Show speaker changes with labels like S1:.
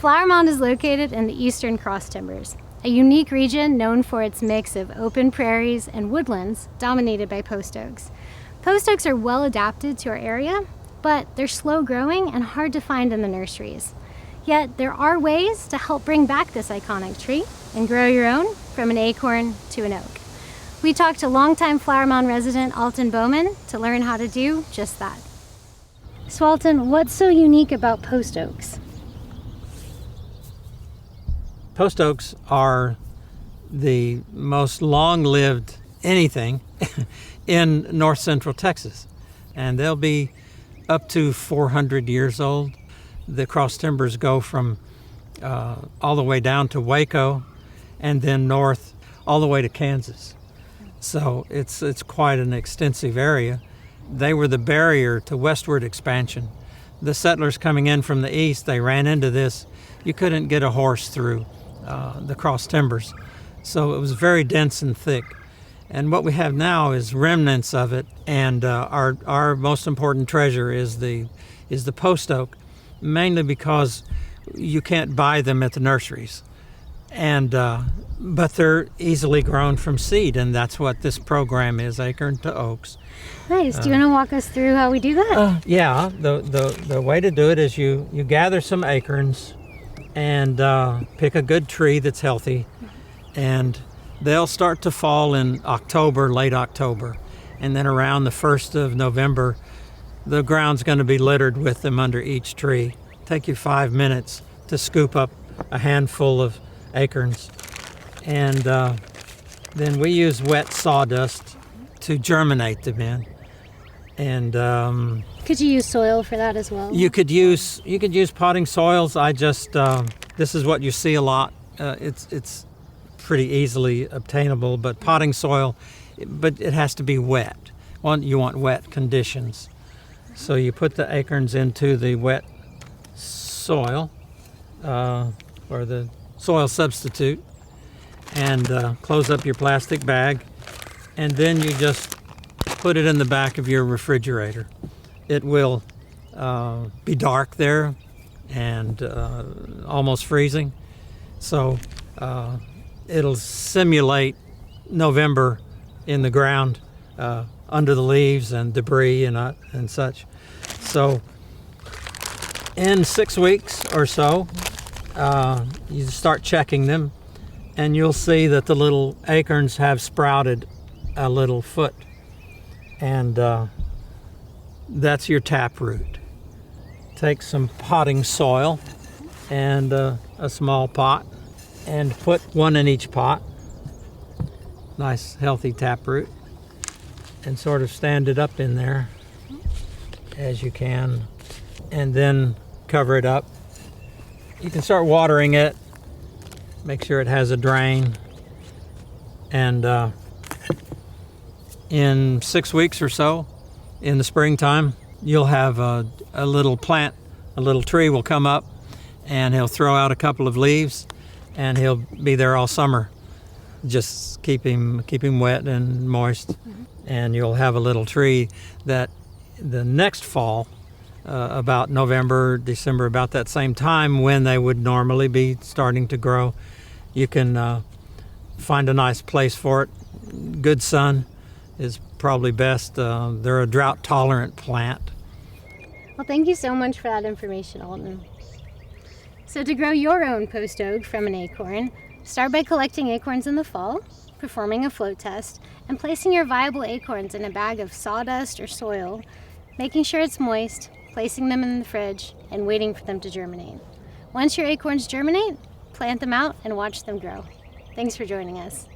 S1: Flower Mound is located in the eastern cross timbers, a unique region known for its mix of open prairies and woodlands dominated by post oaks. Post oaks are well adapted to our area, but they're slow growing and hard to find in the nurseries. Yet there are ways to help bring back this iconic tree and grow your own from an acorn to an oak. We talked to longtime Flower Mound resident Alton Bowman to learn how to do just that. So Alton, what's so unique about post oaks?
S2: Post oaks are the most long-lived anything in north central Texas, and they'll be up to 400 years old. The cross timbers go from all the way down to Waco and then north all the way to Kansas. So it's quite an extensive area. They were the barrier to westward expansion. The settlers coming in from the east, they ran into this. You couldn't get a horse through the cross timbers. So it was very dense and thick. And what we have now is remnants of it, and our most important treasure is the post oak, mainly because you can't buy them at the nurseries, and but they're easily grown from seed, and that's what this program is, Acorn to Oaks.
S1: Nice. Do you want to walk us through how we do that?
S2: Yeah. The way to do it is you gather some acorns and pick a good tree that's healthy, and they'll start to fall in October, late October, and then around the 1st of November, the ground's going to be littered with them under each tree. Take you 5 minutes to scoop up a handful of acorns, and then we use wet sawdust to germinate them in. And
S1: could you use soil for that as well?
S2: You could use potting soils. I just this is what you see a lot. It's pretty easily obtainable, but potting soil, but it has to be wet. You want wet conditions. So you put the acorns into the wet soil, or the soil substitute, and close up your plastic bag, and then you just put it in the back of your refrigerator. It will be dark there and almost freezing, so it'll simulate November in the ground, under the leaves and debris and such. So in 6 weeks or so, you start checking them, and you'll see that the little acorns have sprouted a little foot, and that's your taproot. Take some potting soil and a small pot, and put one in each pot. Nice healthy taproot, and sort of stand it up in there as you can, and then cover it up. You can start watering it, make sure it has a drain, and in 6 weeks or so, in the springtime, you'll have a little plant, a little tree will come up, and he'll throw out a couple of leaves, and he'll be there all summer. Just keep him wet and moist, and you'll have a little tree that the next fall, about November, December, about that same time when they would normally be starting to grow, you can find a nice place for it. Good sun is probably best. They're a drought-tolerant plant.
S1: Well, thank you so much for that information, Alton. So to grow your own post oak from an acorn, start by collecting acorns in the fall, performing a float test, and placing your viable acorns in a bag of sawdust or soil, making sure it's moist, placing them in the fridge, and waiting for them to germinate. Once your acorns germinate, plant them out and watch them grow. Thanks for joining us.